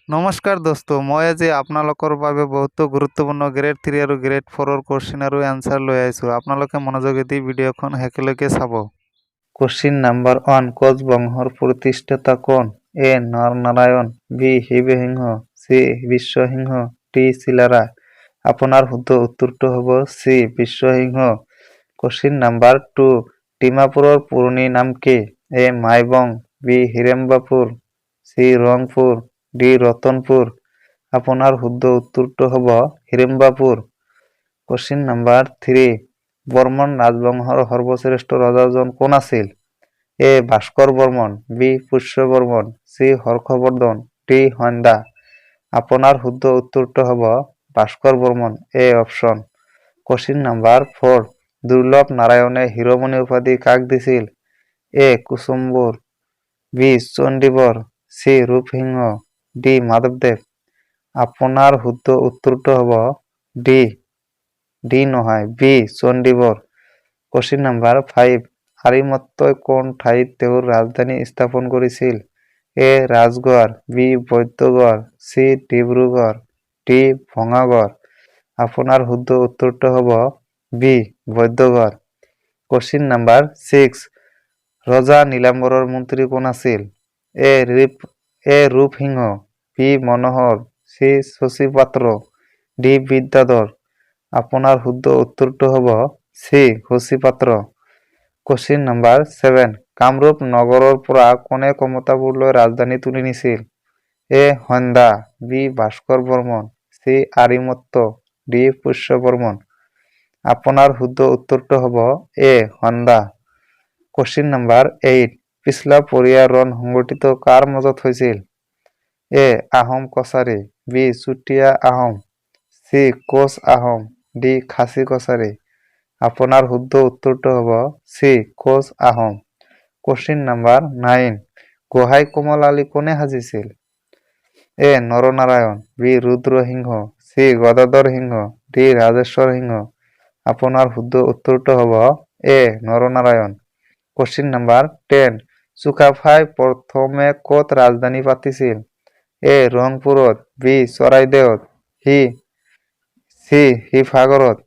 নমস্কাৰ দোস্তো, মই আজি আপোনালোকৰ বাবে বহুতো গুৰুত্বপূৰ্ণ গ্ৰেড 3 আৰু গ্ৰেড 4ৰ কোশ্চিন আৰু এনসাৰ লৈ আহিছোঁ। আপোনালোকে মনোযোগেদি দি ভিডিঅ'খন শেষলৈকে চাব। কোশ্চিন নাম্বাৰ 1, কোচ বংশৰ প্ৰতিষ্ঠাতা কোন? A Naranarayan, B Sivasingha, C Biswasingha, D Chilarai. আপোনাৰ শুদ্ধ উত্তৰটো হ'ব চি বিশ্বসিংহ। কোশ্চিন নাম্বাৰ 2, ডিমাপুৰৰ পুৰণি নাম কি? A Maibong, B Hidimbapur, C Rangpur, D Ratanpur. আপোনাৰ শুদ্ধ উত্তৰটো হ'ব হিড়ম্বাপুৰ। কোশ্চিন নাম্বাৰ 3, বৰ্মন ৰাজবংশৰ সৰ্বশ্ৰেষ্ঠ ৰজাজন কোন আছিল? A Bhaskar Barman, B Pushya Barman, C Harshavardhan, D Sandhya. আপোনাৰ শুদ্ধ উত্তৰটো হ'ব Bhaskar Barman, A option. Question number 4, Durlabh নাৰায়ণে শিৰোমণি উপাধি কাক দিছিল? A Kusumbar, B Chandibar, C Rupsingha, D মাধৱদেৱ। আপোনাৰ শুদ্ধ উত্তৰটো হ'ব ডি নহয়, বি চণ্ডীবৰ। কোশ্চিন নাম্বাৰ 5, আৰিমত্তই কোন ঠাইত তেওঁৰ ৰাজধানী স্থাপন কৰিছিল? A Rajgarh, B Baidyagarh, C Dibrugarh, D Bhangagarh. আপোনাৰ শুদ্ধ উত্তৰটো হ'ব বি বৈদ্যগড়। কোশ্চিন নাম্বাৰ 6, ৰজা নীলাম্বৰৰ মন্ত্ৰী কোন আছিল? A Rupsingha, B Manohar, C Shashipatra, D Bidyadhar. আপোনাৰ শুদ্ধ উত্তৰটো হ'ব C Shashipatra. Question number 7, Kamrup নগৰৰ পৰা কোনে কমতাপুৰলৈ ৰাজধানী তুলি নিছিল? A Sandhya, B Bhaskar Barman, C Arimatta, D Pushya Barman. আপোনাৰ শুদ্ধ উত্তৰটো হ'ব এ সন্ধ্যা। কোশ্চিন নাম্বাৰ 8, পিছলা পৰিয়া ৰণ সংগঠিত কাৰ মাজত হৈছিল? A Ahom Kachari, B Chutiya Ahom, C Koch Ahom, D Khasi Kachari. আপোনাৰ শুদ্ধ উত্তৰটো হ'ব C Koch Ahom. Question number 9, Gohain Kamal Ali কোনে সাজিছিল? A Naranarayan, B Rudrasingha, C Gadadhar Singha, D Rajeswar Singha. আপোনাৰ শুদ্ধ উত্তৰটো হ'ব এ নৰনাৰায়ণ। কোশ্চিন নাম্বাৰ 10, চুকাফাই প্ৰথমে ক'ত ৰাজধানী পাতিছিল? এ ৰংপুৰত, বি চৰাইদেউত, চি শিৱসাগৰত,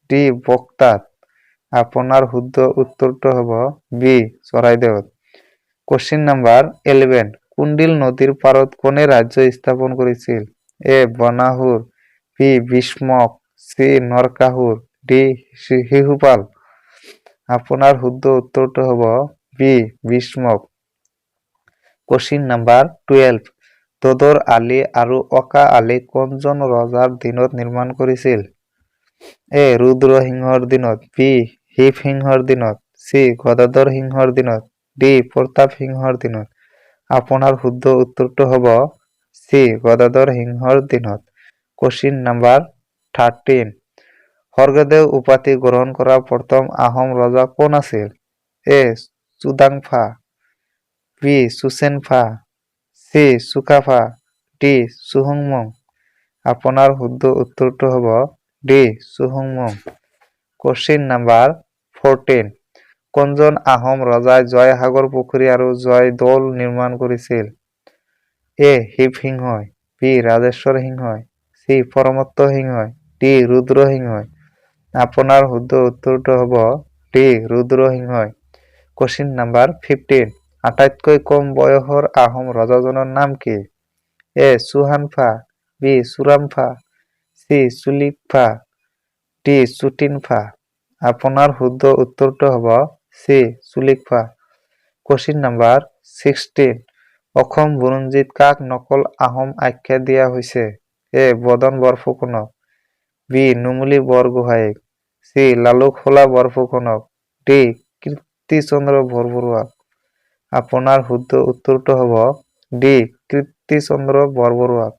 ডি বক্তাত। আপোনাৰ শুদ্ধ উত্তৰটো হ'ব বি চৰাইদেউত। কোশ্চিন নাম্বাৰ 11, কুন্দিল নদীৰ পাৰত কোনে ৰাজ্য স্থাপন কৰিছিল? A Banasur, B Bhishmak, C Narakasur, D Shishupal. আপোনাৰ শুদ্ধ উত্তৰটো হ'ব B Bhishmak. Question number 12, Dodar Ali আৰু অকা আলি কোনজন ৰজাৰ দিনত নিৰ্মাণ কৰিছিল? এ ৰুদ্ৰসিংহৰ দিনত, বি শিৱসিংহৰ দিনত, চি গদাধৰ সিংহৰ দিনত, ডি প্ৰতাপ সিংহৰ দিনত। আপোনাৰ শুদ্ধ উত্তৰটো হ'ব চি গদাধৰ সিংহৰ দিনত। কোশ্চিন নাম্বাৰ 13, স্বৰ্গদেউ উপাধি গ্ৰহণ কৰা প্ৰথম আহোম ৰজা কোন আছিল? A Sudangpha, B Susenpha, C Sukapha, D চুহুংমুং। আপোনাৰ শুদ্ধ উত্তৰটো হ'ব ডি চুহুংমুং। কোশ্চিন নাম্বাৰ 14, কোনজন আহোম ৰজাই জয়সাগৰ পুখুৰী আৰু জয়দৌল নিৰ্মাণ কৰিছিল? এ শিৱসিংহই, বি ৰাজেশ্বৰ সিংহই, চি পৰমত্ত সিংহই, ডি ৰুদ্ৰসিংহই। আপোনাৰ শুদ্ধ উত্তৰটো হ'ব ডি ৰুদ্ৰসিংহই। কোশ্চিন নাম্বাৰ 15, আটাইতকৈ কম বয়সৰ আহোম ৰজাজনৰ নাম কি? এ Suhanpha, B Suramphaa, C চুলিকফা, D চুটিনফা। আপোনাৰ শুদ্ধ উত্তৰটো হ'ব চি চুলিকফা। কোশ্চিন নাম্বাৰ 16, অসম বুৰঞ্জীত কাক নকল আহোম আখ্যা দিয়া হৈছে? এ বদন বৰফুকনক, বি নুমলী বৰগোহাঁইক, চি লালুকসোলা বৰফুকনক, ডি কীৰ্তিচন্দ্ৰ বৰবৰুৱাক। আপোনাৰ শুদ্ধ উত্তৰটো হ'ব ডি কীৰ্তিচন্দ্ৰ বৰবৰুৱাক।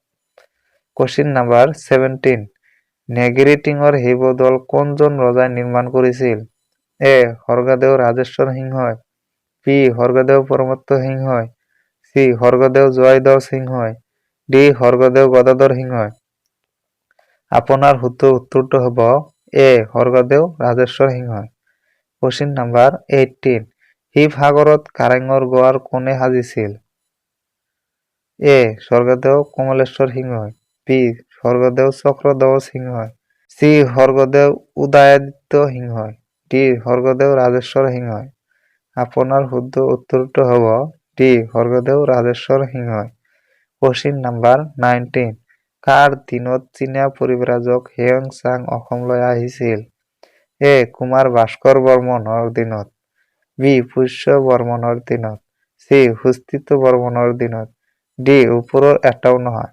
কোশ্চিন নাম্বাৰ 17, নেগিৰিটিঙৰ শিৱদৌল কোনজন ৰজাই নিৰ্মাণ কৰিছিল? এ স্বৰ্গদেউ ৰাজেশ্বৰ সিংহই, বি স্বৰ্গদেউ পৰমত্ত সিংহই, চি স্বৰ্গদেউ জয়ধ্বজ সিংহই, ডি স্বৰ্গদেউ গদাধৰ সিংহই। আপোনাৰ শুদ্ধ উত্তৰটো হ'ব এ স্বৰ্গদেউ ৰাজেশ্বৰ সিংহই। কোশ্চিন নাম্বাৰ 18, শিৱসাগৰত কাৰেংঘৰ গোৱাৰ কোনে সাজিছিল? এ স্বৰ্গদেউ কমলেশ্বৰ সিংহই, বি স্বৰ্গদেউ চক্ৰদেও সিংহই, সি স্বৰ্গদেউ উদয়াদিত্য সিংহই, ডি স্বৰ্গদেউ ৰাজেশ্বৰ সিংহই। আপোনাৰ শুদ্ধ উত্তৰটো হ'ব ডি স্বৰ্গদেউ ৰাজেশ্বৰ সিংহই। কোৱেশ্চন নাম্বাৰ 19, কাৰ দিনত চীনা পৰিব্ৰাজক হিউয়েন চাং অসমলৈ আহিছিল? এ কুমাৰ ভাস্কৰ বৰ্মনৰ দিনত, বি পুষ্য বৰ্মনৰ দিনত, চি সুস্থিত বৰ্মনৰ দিনত, ডি ওপৰৰ এটাও নহয়।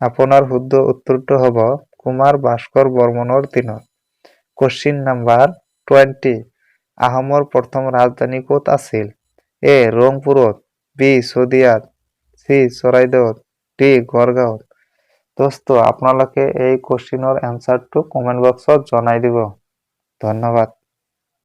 আপোনাৰ শুদ্ধ উত্তৰটো হ'ব কুমাৰ ভাস্কৰ বৰ্মনৰ দিনত। কোৱেশ্চন নাম্বাৰ 20, আহোমৰ প্ৰথম ৰাজধানী ক'ত আছিল? এ ৰংপুৰত, বি শদিয়াত, চি চৰাইদেউত, ডি গড়গাঁৱত। দোস্ত আপোনালোকে এই কুৱেশ্চনৰ এনচাৰটো কমেণ্ট বক্সত জনাই দিব। ধন্যবাদ।